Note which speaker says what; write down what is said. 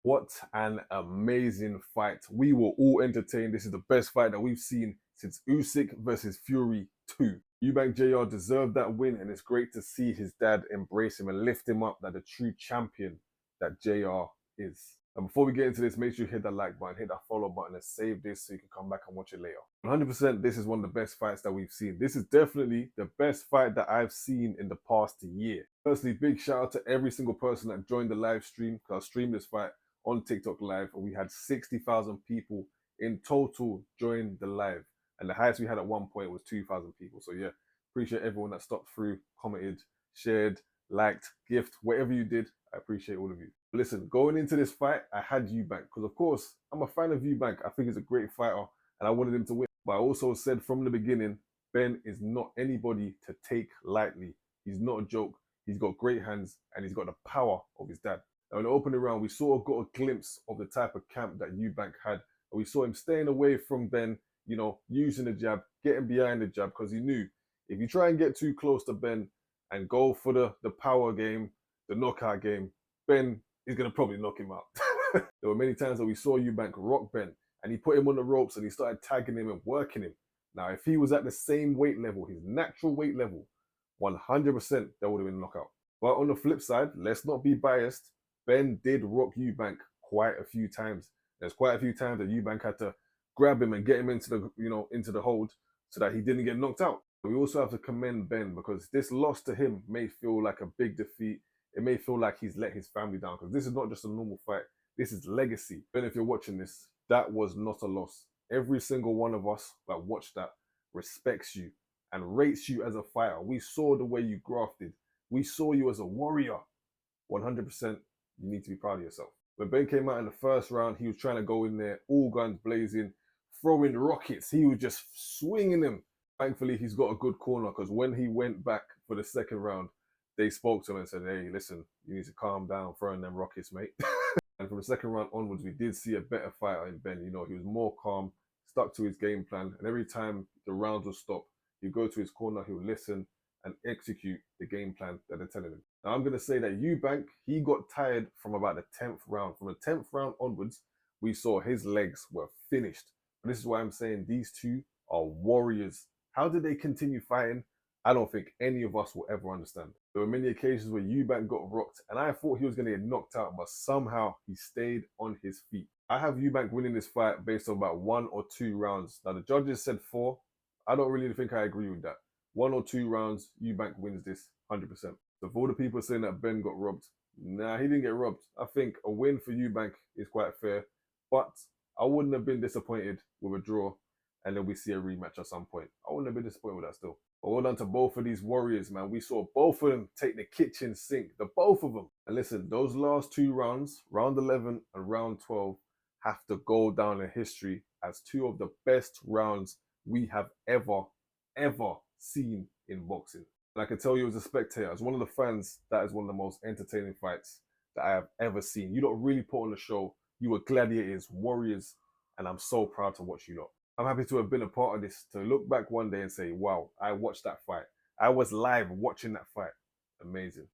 Speaker 1: What an amazing fight. We were all entertained. This is the best fight that we've seen since Usyk versus Fury 2. Eubank JR deserved that win, and it's great to see his dad embrace him and lift him up like the true champion that JR is. And before we get into this, make sure you hit that like button, hit that follow button, and save this so you can come back and watch it later. 100%, this is one of the best fights that we've seen. This is definitely the best fight that I've seen in the past year. Firstly, big shout out to every single person that joined the live stream, because I streamed this fight on TikTok live, and we had 60,000 people in total join the live. And the highest we had at one point was 2,000 people. So yeah, appreciate everyone that stopped through, commented, shared, liked, gift, whatever you did. I appreciate all of you. Listen, going into this fight, I had Eubank because, of course, I'm a fan of Eubank. I think he's a great fighter, and I wanted him to win. But I also said from the beginning, Ben is not anybody to take lightly. He's not a joke. He's got great hands, and he's got the power of his dad. Now, in the opening round, we sort of got a glimpse of the type of camp that Eubank had. And we saw him staying away from Ben, using the jab, getting behind the jab, because he knew if you try and get too close to Ben and go for the power game, the knockout game, Ben is going to probably knock him out. There were many times that we saw Eubank rock Ben, and he put him on the ropes and he started tagging him and working him. Now, if he was at the same weight level, his natural weight level, 100% there would have been a knockout. But on the flip side, let's not be biased. Ben did rock Eubank quite a few times. There's quite a few times that Eubank had to grab him and get him into the hold so that he didn't get knocked out. We also have to commend Ben because this loss to him may feel like a big defeat. It may feel like he's let his family down because this is not just a normal fight. This is legacy. Ben, if you're watching this, that was not a loss. Every single one of us that watched that respects you and rates you as a fighter. We saw the way you grafted. We saw you as a warrior. 100%, you need to be proud of yourself. When Ben came out in the first round, he was trying to go in there, all guns blazing, throwing rockets. He was just swinging them. Thankfully, he's got a good corner because when he went back for the second round, they spoke to him and said, hey, listen, you need to calm down throwing them rockets, mate. And from the second round onwards, we did see a better fighter in Ben. He was more calm, stuck to his game plan. And every time the rounds would stop, he'd go to his corner, he would listen and execute the game plan that they're telling him. Now, I'm going to say that Eubank, he got tired from about the 10th round. From the 10th round onwards, we saw his legs were finished. And this is why I'm saying these two are warriors. How did they continue fighting? I don't think any of us will ever understand. There were many occasions where Eubank got rocked, and I thought he was going to get knocked out, but somehow he stayed on his feet. I have Eubank winning this fight based on about 1 or 2 rounds. Now, the judges said 4. I don't really think I agree with that. 1 or 2 rounds, Eubank wins this 100%. So for all the people saying that Ben got robbed, nah, he didn't get robbed. I think a win for Eubank is quite fair, but I wouldn't have been disappointed with a draw and then we see a rematch at some point. I wouldn't have been disappointed with that still. But well done to both of these warriors, man. We saw both of them take the kitchen sink, the both of them. And listen, those last 2 rounds, round 11 and round 12, have to go down in history as 2 of the best rounds we have ever seen in boxing. And I can tell you as a spectator, as one of the fans, that is one of the most entertaining fights that I have ever seen. You don't really put on the show. You were gladiators, warriors, and I'm so proud to watch you lot. I'm happy to have been a part of this, to look back one day and say, wow, I watched that fight. I was live watching that fight. Amazing.